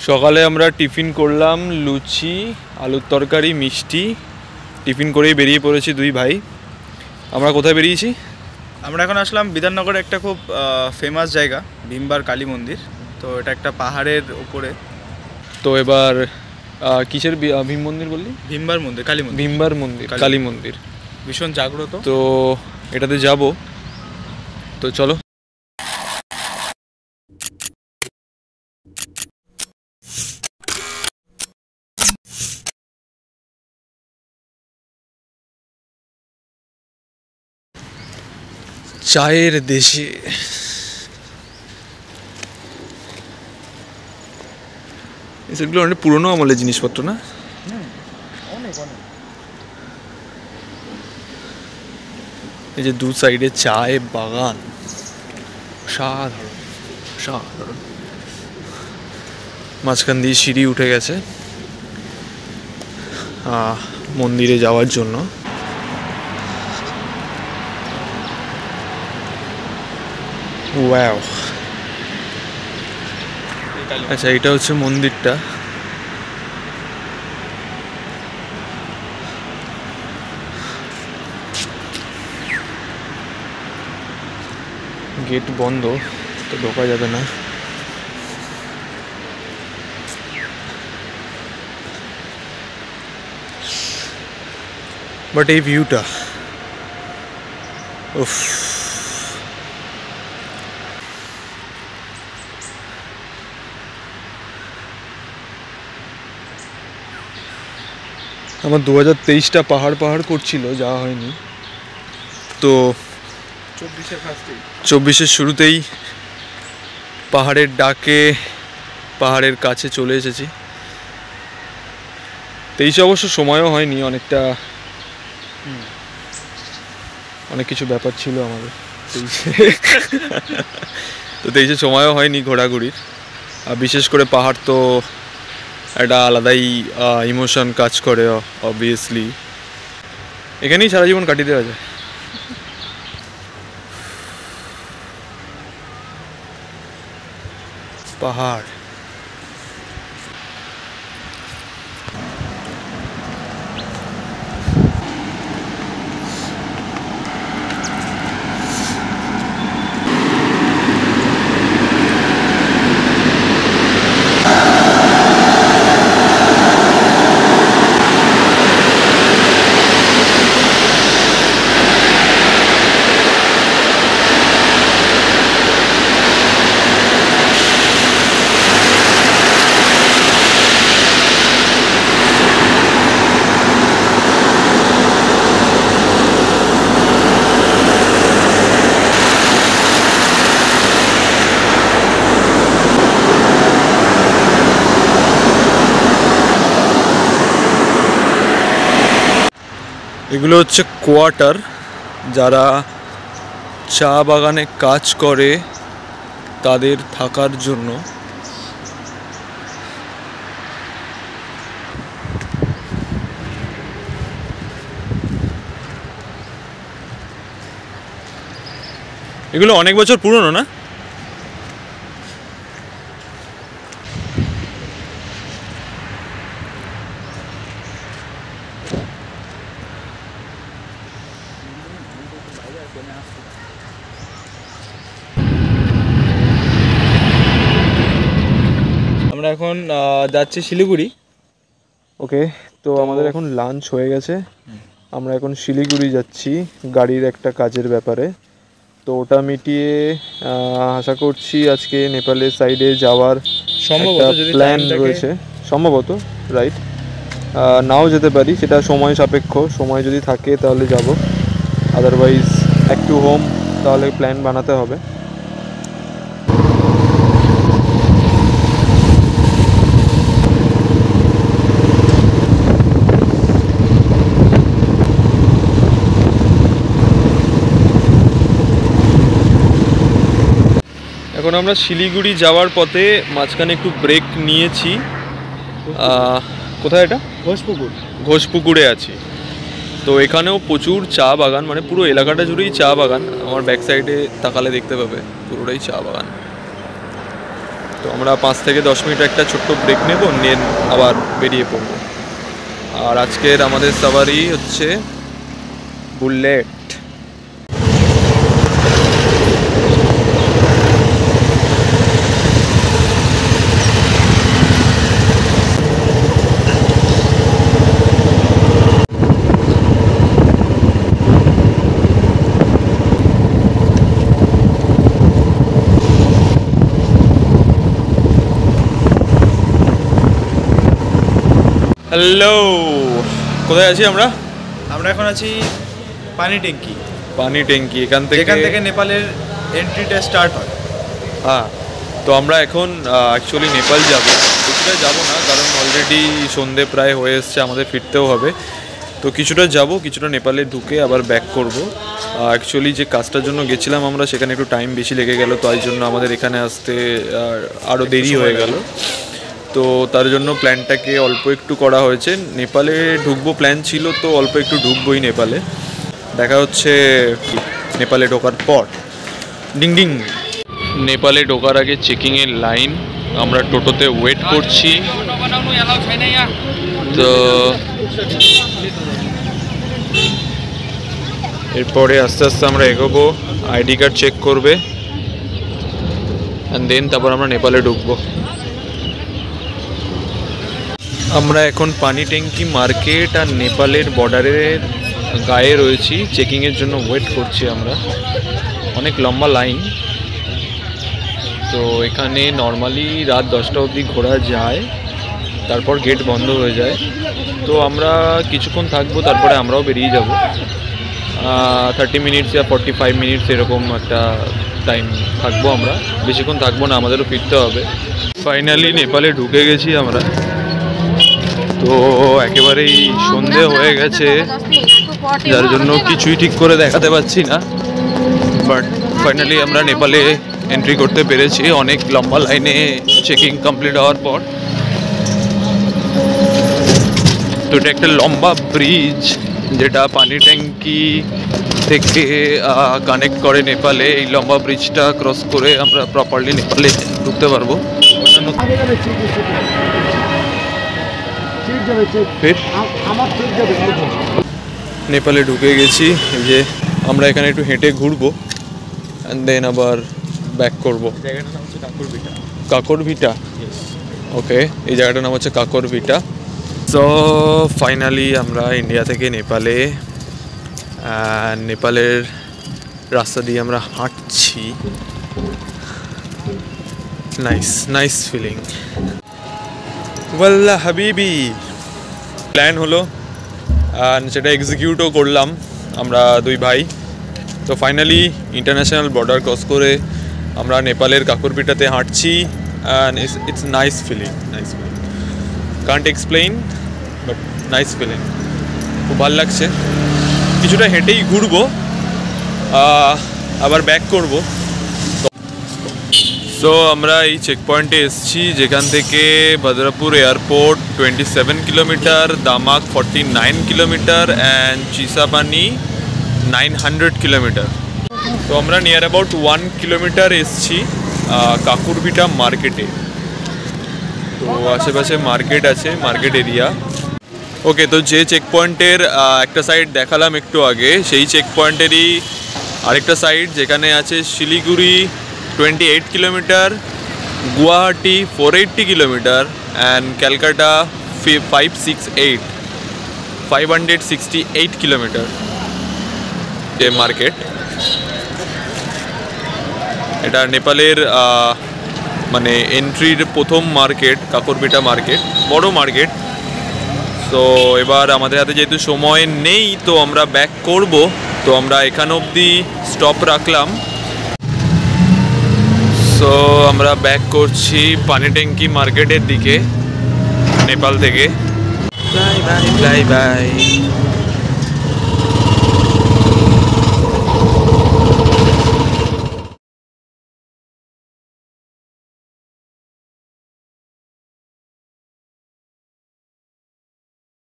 সকালে আমরা টিফিন করলাম লুচি, আলুর তরকারি, মিষ্টি। টিফিন করেই বেরিয়ে পড়েছি দুই ভাই। আমরা কোথায় বেরিয়েছি? আমরা এখন আসলাম বিধাননগরে একটা খুব ফেমাস জায়গা, ভীমবার কালী মন্দির। তো এটা একটা পাহাড়ের উপরে। তো এবার কিসের ভীম মন্দির বললি? ভীমবার মন্দির, কালী মন্দির। ভীমবার মন্দির, কালী মন্দির ভীষণ জাগ্রত। তো এটাতে যাব, তো চলো। চায়ের দেশে সেগুলো অনেক পুরোনো আমলের জিনিসপত্র না? এই যে দু সাইডে চায়ের বাগান, সাধারণ সাধারণ। মাঝখান দিয়ে সিঁড়ি উঠে গেছে মন্দিরে যাওয়ার জন্য। ওয়াও, আচ্ছা এটা হচ্ছে মন্দিরটা। গেট বন্ধ, তো ঢোকা যাবে না। বাট এই ভিউটা, উফ, আমার 2023টা পাহাড় করছিল, যাওয়া হয়নি। তো 24-এর শুরুতেই পাহাড়ের ডাকে পাহাড়ের কাছে চলে এসেছি। 23 অবশ্য সময়ও হয়নি, অনেক কিছু ব্যাপার ছিল আমাদের 23-এ। তো 23-এ সময়ও হয়নি ঘোরাঘুরির। আর বিশেষ করে পাহাড় তো একটা আলাদাই ইমোশন কাজ করে, অবভিয়াসলি। এখানেই সারা জীবন কাটিয়ে দেওয়া যায়। পাহাড়, এগুলো হচ্ছে কোয়ার্টার, যারা চা বাগানে কাজ করে তাদের থাকার জন্য। এগুলো অনেক বছর পুরনো না? আমরা এখন যাচ্ছি শিলিগুড়ি। ওকে, তো আমাদের এখন লাঞ্চ হয়ে গেছে। আমরা এখন শিলিগুড়ি যাচ্ছি গাড়ির একটা কাজের ব্যাপারে। তো ওটা মিটিয়ে আশা করছি আজকে নেপালের সাইডে যাওয়ার একটা প্ল্যান রয়েছে, সম্ভবত, রাইট। নাও যেতে পারি, সেটা সময় সাপেক্ষ। সময় যদি থাকে তাহলে যাব, আদারওয়াইজ ব্যাক টু হোম, তাহলে প্ল্যান বানাতে হবে। এখন আমরা শিলিগুড়ি যাওয়ার পথে মাঝখানে একটু ব্রেক নিয়েছি। কোথায় এটা? ঘোষপুকুরে আছি। তো এখানেও প্রচুর চা বাগান, মানে পুরো এলাকাটা জুড়েই চা বাগান। আমার ব্যাক সাইডে তাকালে দেখতে পাবে পুরোটাই চা বাগান। তো আমরা 5 থেকে 10 মিনিট একটা ছোট্ট ব্রেক নেব, নিয়ে আবার বেরিয়ে পড়ব। আর আজকের আমাদের সাওয়ারি হচ্ছে বুলেট। হ্যালো, কোথায় আছি আমরা? আমরা এখন আছি পানি ট্যাঙ্কি, পানি ট্যাঙ্কি। এখান থেকে নেপালের এন্ট্রিটা স্টার্ট হয়। হ্যাঁ, তো আমরা এখন অ্যাকচুয়ালি নেপাল যাব। কিছুটা যাব না, কারণ অলরেডি সন্ধে প্রায় হয়ে এসছে, আমাদের ফিরতেও হবে। তো কিছুটা যাব, কিছুটা নেপালে ঢুকে আবার ব্যাক করব। অ্যাকচুয়ালি যে কাজটার জন্য গেছিলাম আমরা, সেখানে একটু টাইম বেশি লেগে গেল, তাই জন্য আমাদের এখানে আসতে আরও দেরি হয়ে গেল। তো তার জন্য প্ল্যানটাকে অল্প একটু করা হয়েছে। নেপালে ঢুকবো প্ল্যান ছিল, তো অল্প একটু ঢুকবোই নেপালে। দেখা হচ্ছে নেপালে ঢোকার পর। Ding ding. নেপালে ঢোকার আগে চেকিংয়ের লাইন, আমরা টোটোতে ওয়েট করছি। তো এরপরে আস্তে আস্তে আমরা এগোবো, আইডি কার্ড চেক করবে, অ্যান্ড দেন তারপর আমরা নেপালে ঢুকবো। আমরা এখন পানি ট্যাঙ্কি মার্কেট আর নেপালের বর্ডারের গায়ে রয়েছি, চেকিংয়ের জন্য ওয়েট করছি আমরা। অনেক লম্বা লাইন। তো এখানে নর্মালি রাত 10টা অবধি ঘোরা যায়, তারপর গেট বন্ধ হয়ে যায়। তো আমরা কিছুক্ষণ থাকবো, তারপরে আমরাও বেরিয়ে যাব। 30 মিনিটস বা 45 মিনিটস এরকম একটা টাইম থাকবো আমরা, বেশিক্ষণ থাকবো না, আমাদেরও ফিরতে হবে। ফাইনালি নেপালে ঢুকে গেছি আমরা। তো একেবারেই সন্ধে হয়ে গেছে, যার জন্য কিছুই ঠিক করে দেখাতে পারছি না, বাট ফাইনালি আমরা নেপালে এন্ট্রি করতে পেরেছি অনেক লম্বা লাইনে চেকিং কমপ্লিট হওয়ার পর। তো এটা একটা লম্বা ব্রিজ, যেটা পানি ট্যাঙ্কি থেকে কানেক্ট করে নেপালে। এই লম্বা ব্রিজটা ক্রস করে আমরা প্রপারলি নেপালে ঢুকতে পারবো। নেপালে ঢুকে গেছি। এই যে আমরা এখানে একটু হেঁটে ঘুরবো, অ্যান্ড দেন আবার ব্যাক করবো। জায়গাটার নাম হচ্ছে কাকুরভিটা। কাকরভিটা, ওকে। এই জায়গাটার নাম হচ্ছে কাকরভিটা। সো ফাইনালি আমরা ইন্ডিয়া থেকে নেপালে, নেপালের রাস্তা দিয়ে আমরা হাঁটছি। Nice nice feeling. ওয়াল্লাহ হাবিবি, প্ল্যান হলো আর সেটা এক্সিকিউটও করলাম আমরা দুই ভাই। তো ফাইনালি ইন্টারন্যাশনাল বর্ডার ক্রস করে আমরা নেপালের কাকরভিটাতে হাঁটছি, and it's nice feeling, nice feeling. Can't explain, but nice feeling. খুব ভালো লাগছে। কিছুটা হেঁটেই ঘুরবো, আবার ব্যাক করব। সো আমরা এই চেক পয়েন্টে এসেছি, যেখান থেকে Badarpur airport 27 kilometre, Damak 49 kilometre, and Chisapani 900 kilometre. তো আমরা নিয়ার অ্যাবাউট 1 কিলোমিটার এসেছি কাকুরভিটা মার্কেটে। তো আশেপাশে মার্কেট আছে, মার্কেট এরিয়া। ওকে, তো যে চেক পয়েন্টের একটা সাইড দেখালাম একটু আগে, সেই চেক পয়েন্টেরই আরেকটা সাইড, যেখানে আছে Siliguri 28 kilometre, Guwahati 480 kilometre, and Calcutta 568 kilometre যে মার্কেট। এটা নেপালের মানে এন্ট্রির প্রথম মার্কেট, কাকরভিটা মার্কেট, বড় মার্কেট। তো এবার আমাদের হাতে যেহেতু সময় নেই, তো আমরা ব্যাক করব। তো আমরা এখান অবধি স্টপ রাখলাম। সো আমরা ব্যাক করছি পানি ট্যাঙ্কি মার্কেটের দিকে নেপাল থেকে। Bye bye bye bye.